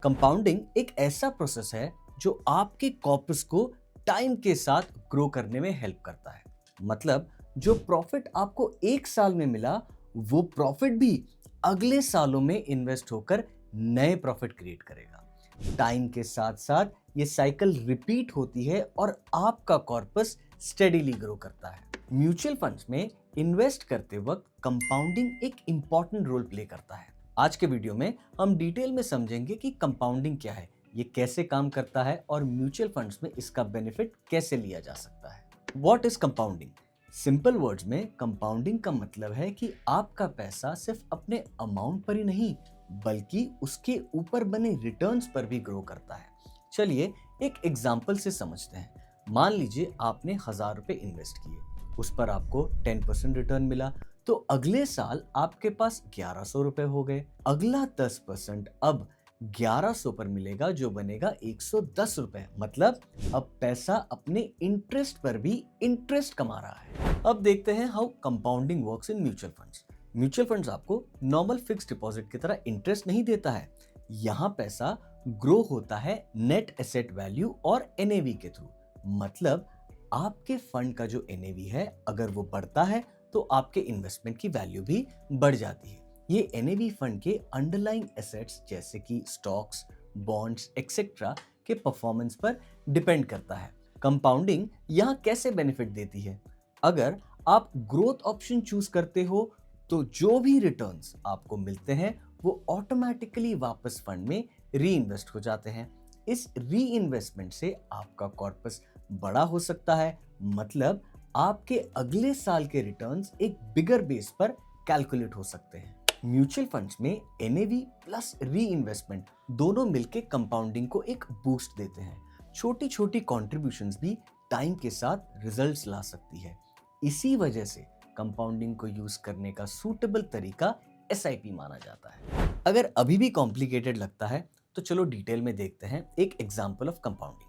Compounding एक ऐसा process है जो आपके कॉर्पस को टाइम के साथ ग्रो करने में हेल्प करता है। मतलब जो प्रॉफिट आपको एक साल में मिला, वो प्रॉफिट भी अगले सालों में इन्वेस्ट होकर नए प्रॉफिट क्रिएट करेगा। टाइम के साथ साथ ये साइकिल रिपीट होती है और आपका कॉर्पस स्टेडीली ग्रो करता है। म्यूचुअल फंड्स में इन्वेस्ट करते वक्त कंपाउंडिंग एक इंपॉर्टेंट रोल प्ले करता है। आज के वीडियो में हम डिटेल में समझेंगे कि कंपाउंडिंग क्या है, ये कैसे काम करता है और म्यूचुअल फंड्स में इसका बेनिफिट कैसे लिया जा सकता है। What is compounding? Simple words में कंपाउंडिंग का मतलब है कि आपका पैसा सिर्फ अपने अमाउंट पर ही नहीं बल्कि उसके ऊपर बने रिटर्न्स पर भी ग्रो करता है। चलिए एक एग्जांपल से समझते हैं। मान लीजिए आपने 1000 रुपए इन्वेस्ट किए, उस पर आपको 10% रिटर्न मिला, तो अगले साल आपके पास 1100 रुपए हो गए। अगला 10% अब 1100 पर मिलेगा जो बनेगा 110 रुपए। मतलब अब पैसा अपने इंटरेस्ट पर भी इंटरेस्ट कमा रहा है। अब देखते हैं how compounding works in mutual funds. Mutual funds आपको नॉर्मल फिक्स्ड डिपॉजिट की तरह इंटरेस्ट नहीं देता है। यहाँ पैसा ग्रो होता है नेट एसेट वैल्यू और एनएवी के थ्रू। मतलब आपके फंड का जो एनएवी है, अगर वो बढ़ता है तो आपके इन्वेस्टमेंट की वैल्यू भी बढ़ जाती है। ये एनएवी फंड के अंडरलाइंग एसेट्स जैसे कि स्टॉक्स, बॉन्ड्स एक्सेट्रा के परफॉर्मेंस पर डिपेंड करता है। कंपाउंडिंग यहाँ कैसे बेनिफिट देती है? अगर आप ग्रोथ ऑप्शन चूज करते हो तो जो भी रिटर्न्स आपको मिलते हैं वो ऑटोमेटिकली वापस फंड में री इन्वेस्ट हो जाते हैं। इस री इन्वेस्टमेंट से आपका कॉर्पस बड़ा हो सकता है। मतलब आपके अगले साल के रिटर्न्स एक बिगर बेस पर कैलकुलेट हो सकते हैं। म्यूचुअल फंड्स में एनएवी प्लस री इन्वेस्टमेंट दोनों मिलकर कंपाउंडिंग को एक बूस्ट देते हैं। छोटी छोटी कॉन्ट्रीब्यूशंस भी टाइम के साथ रिजल्ट्स ला सकती है। इसी वजह से कंपाउंडिंग को यूज करने का सूटेबल तरीका एसआईपी माना जाता है। अगर अभी भी कॉम्प्लिकेटेड लगता है तो चलो डिटेल में देखते हैं एक example of compounding.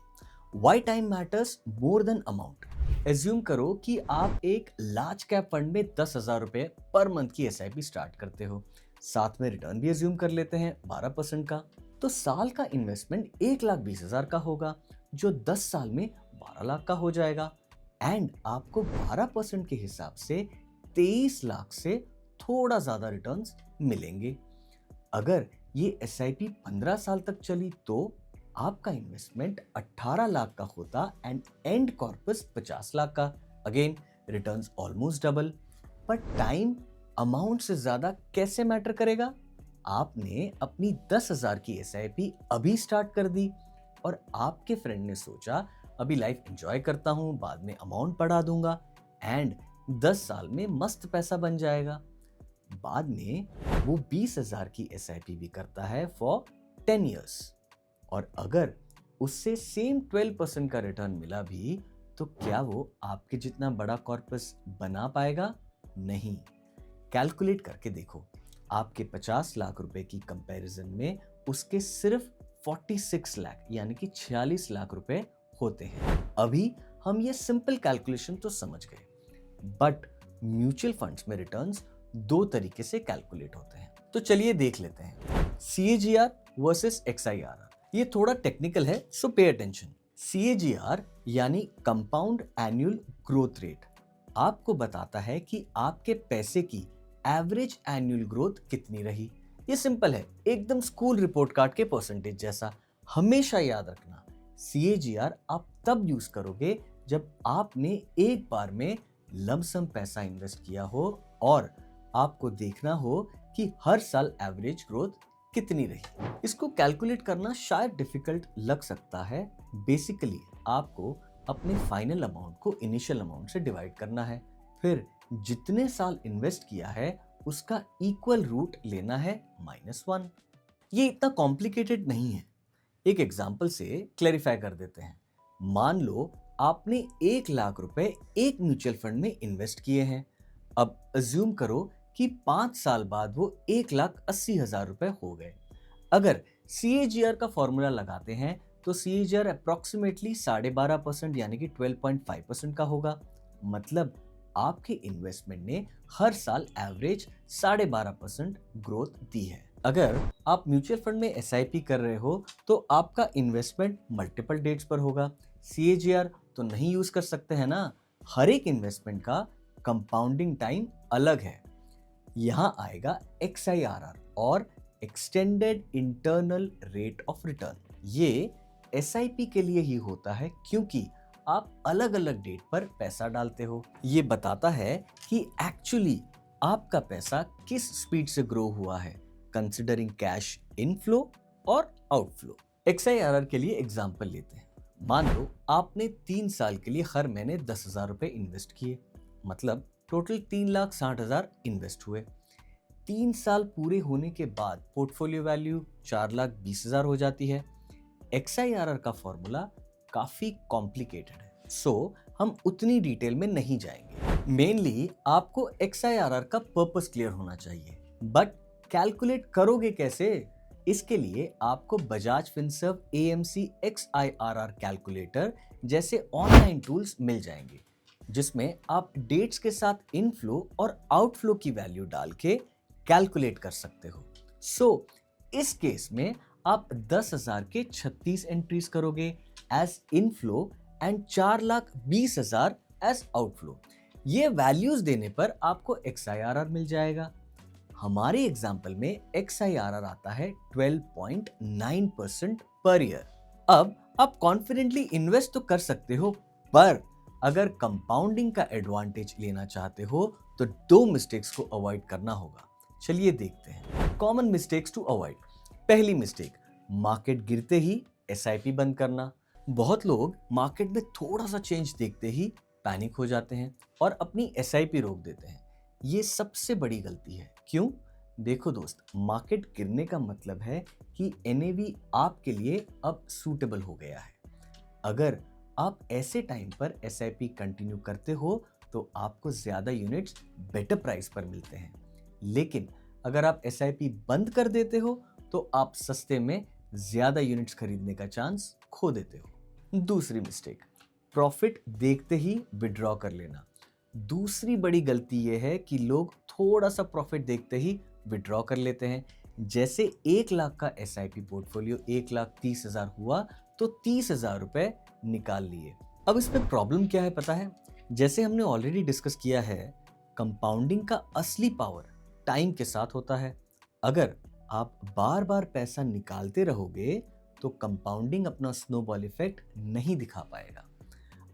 Why time matters more than amount. Assume करो कि आप एक लार्ज कैप फंड में 10,000 रुपए पर मंथ की एसआईपी स्टार्ट करते हो। साथ में रिटर्न भी एज्यूम कर लेते हैं 12% का। तो साल का इन्वेस्टमेंट 1,20,000 का होगा जो 10 साल में 12 लाख का हो जाएगा। एंड आपको 12% के हिसाब से 23 लाख से थोड़ा ज्यादा रिटर्न्स मिलेंगे। अगर ये एसआईपी 15 साल तक चली तो आपका इन्वेस्टमेंट 18 लाख का होता एंड एंड कॉर्पस 50 लाख का। Again returns almost double. पर टाइम अमाउंट से ज्यादा कैसे मैटर करेगा? आपने अपनी 10,000 की एसआईपी अभी स्टार्ट कर दी और आपके फ्रेंड ने सोचा अभी लाइफ एंजॉय करता हूं, बाद में अमाउंट बढ़ा दूंगा एंड 10 साल में मस्त पैसा बन जाएगा। बाद में वो 20,000 की एसआईपी भी करता है फॉर 10 इयर्स। और अगर उससे सेम 12% का रिटर्न मिला भी तो क्या वो आपके जितना बड़ा कॉर्पस बना पाएगा? नहीं। कैलकुलेट करके देखो, आपके 50 लाख रुपए की कंपैरिजन में उसके सिर्फ 46 लाख यानी कि 46 लाख रुपए होते हैं। अभी हम ये सिंपल कैलकुलेशन तो समझ गए, बट म्यूचुअल फंड्स में रिटर्न्स दो तरीके से कैलकुलेट होते हैं। तो चलिए देख लेते हैं। CAGR versus XIRR. ये थोड़ा टेक्निकल है, सो पे अटेंशन। सीएजीआर यानी कंपाउंड एनुअल ग्रोथ रेट आपको बताता है कि आपके पैसे की एवरेज एनुअल ग्रोथ कितनी रही। ये सिंपल है, एकदम स्कूल रिपोर्ट कार्ड के परसेंटेज जैसा। हमेशा याद रखना, सीएजीआर आप तब यूज करोगे जब आपने एक बार में लमसम पैसा इन्वेस्ट किया हो और आपको देखना हो कि हर साल एवरेज ग्रोथ कितनी रही। इसको कैलकुलेट करना शायद डिफिकल्ट लग सकता है। बेसिकली आपको अपने फाइनल अमाउंट को इनिशियल अमाउंट से डिवाइड करना है, फिर जितने साल इन्वेस्ट किया है उसका इक्वल रूट लेना है -1। ये इतना कॉम्प्लिकेटेड नहीं है। एक एग्जांपल से क्लैरिफाई कर देते हैं। मान लो आपने 1 लाख रुपए एक म्यूचुअल फंड में इन्वेस्ट किए हैं। अब अज्यूम करो कि 5 साल बाद वो 1,80,000 रुपए हो गए। अगर सीएजीआर का फॉर्मूला लगाते हैं तो सीएजीआर अप्रोक्सीमेटली 12.5% यानी कि 12.5% का होगा। मतलब आपके इन्वेस्टमेंट ने हर साल एवरेज 12.5% ग्रोथ दी है। अगर आप म्यूचुअल फंड में एसआईपी कर रहे हो तो आपका इन्वेस्टमेंट मल्टीपल डेट्स पर होगा। सीएजीआर तो नहीं यूज कर सकते हैं ना। हर एक इन्वेस्टमेंट का कंपाउंडिंग टाइम अलग है। यहाँ आएगा XIRR और extended internal rate of return. ये एसआईपी के लिए ही होता है क्योंकि आप अलग अलग डेट पर पैसा डालते हो। ये बताता है कि एक्चुअली आपका पैसा किस स्पीड से ग्रो हुआ है, कंसिडरिंग कैश इनफ्लो और आउटफ्लो। XIRR के लिए एग्जांपल लेते हैं। मान लो आपने 3 साल के लिए हर महीने 10,000 रुपए इन्वेस्ट किए, मतलब टोटल 3,60,000 इन्वेस्ट हुए। 3 साल पूरे होने के बाद पोर्टफोलियो वैल्यू 4,20,000 हो जाती है। XIRR का फॉर्मूला काफी कॉम्प्लिकेटेड है, सो हम उतनी डिटेल में नहीं जाएंगे। मेनली आपको XIRR का पर्पस क्लियर होना चाहिए, बट कैलकुलेट करोगे कैसे? इसके लिए आपको Bajaj Finserv AMC XIRR calculator जैसे ऑनलाइन टूल्स मिल जाएंगे, जिसमें आप डेट्स के साथ इनफ्लो और आउटफ्लो की वैल्यू डाल के कैलकुलेट कर सकते हो। सो इस केस में आप 10,000 के 36 एंट्रीज करोगे as inflow and 4,20,000 as outflow. ये वैल्यूज देने पर आपको XIRR मिल जाएगा। हमारे एग्जाम्पल में XIRR आता है 12.9% पर ईयर। अब आप कॉन्फिडेंटली इन्वेस्ट तो कर सकते हो, पर अगर कंपाउंडिंग का एडवांटेज लेना चाहते हो तो 2 मिस्टेक्स को अवॉइड करना होगा। चलिए देखते हैं कॉमन मिस्टेक्स टू अवॉइड। पहली मिस्टेक, मार्केट गिरते ही एसआईपी बंद करना। बहुत लोग मार्केट में थोड़ा सा चेंज देखते ही पैनिक हो जाते हैं और अपनी एसआईपी रोक देते हैं। ये सबसे बड़ी गलती है। क्यों? देखो दोस्त, मार्केट गिरने का मतलब है कि एनएवी आपके लिए अब सूटेबल हो गया है। अगर आप ऐसे टाइम पर एसआईपी कंटिन्यू करते हो तो आपको ज्यादा यूनिट्स बेटर प्राइस पर मिलते हैं, लेकिन अगर आप एसआईपी बंद कर देते हो तो आप सस्ते में ज्यादा यूनिट्स खरीदने का चांस खो देते हो। दूसरी मिस्टेक, प्रॉफिट देखते ही विड्रॉ कर लेना। दूसरी बड़ी गलती यह है कि लोग थोड़ा सा प्रॉफिट देखते ही विड्रॉ कर लेते हैं। जैसे 1 लाख का एसआईपी पोर्टफोलियो 1,30,000 हुआ तो 30,000 रुपए निकाल लिए। अब इसमें प्रॉब्लम क्या है पता है? जैसे हमने ऑलरेडी डिस्कस किया है, कंपाउंडिंग का असली पावर टाइम के साथ होता है। अगर आप बार बार पैसा निकालते रहोगे तो कंपाउंडिंग अपना स्नोबॉल इफेक्ट नहीं दिखा पाएगा।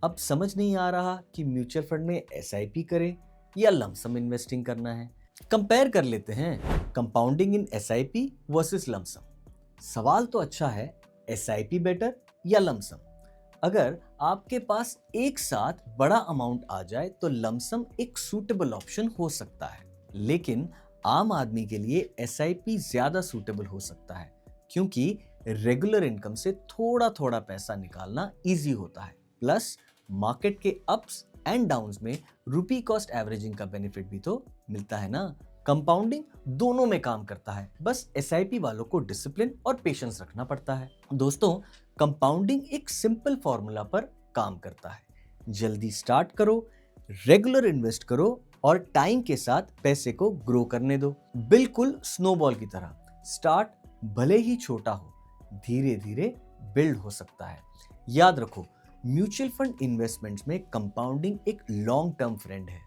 अब समझ नहीं आ रहा कि म्यूचुअल फंड में एसआईपी करें या लमसम इन्वेस्टिंग करना है। कंपेयर कर लेते हैं कंपाउंडिंग इन एसआईपी वर्सेस लमसम। सवाल तो अच्छा है, एसआईपी बेटर या लमसम? अगर आपके पास एक साथ बड़ा अमाउंट आ जाए तो लमसम एक सूटेबल ऑप्शन हो सकता है, लेकिन आम आदमी के लिए एसआईपी ज्यादा सूटेबल हो सकता है क्योंकि रेगुलर इनकम से थोड़ा थोड़ा पैसा निकालना इजी होता है। प्लस मार्केट के अप्स एंड डाउन्स में रुपी कॉस्ट एवरेजिंग का बेनिफिट भी तो मिलता है ना। कंपाउंडिंग दोनों में काम करता है, बस एसआईपी वालों को डिसिप्लिन और पेशेंस रखना पड़ता है। दोस्तों, कंपाउंडिंग एक सिंपल फॉर्मूला पर काम करता है। जल्दी स्टार्ट करो, रेगुलर इन्वेस्ट करो और टाइम के साथ पैसे को ग्रो करने दो। बिल्कुल स्नोबॉल की तरह। स्टार्ट भले ही छोटा हो, धीरे धीरे बिल्ड हो सकता है। याद रखो, म्यूचुअल फंड इन्वेस्टमेंट्स में कंपाउंडिंग एक लॉन्ग टर्म फ्रेंड है।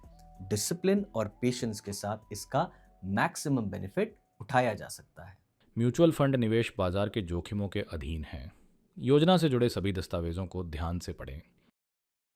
डिसिप्लिन और पेशेंस के साथ इसका मैक्सिमम बेनिफिट उठाया जा सकता है। म्यूचुअल फंड निवेश बाजार के जोखिमों के अधीन हैं। योजना से जुड़े सभी दस्तावेजों को ध्यान से पढ़ें।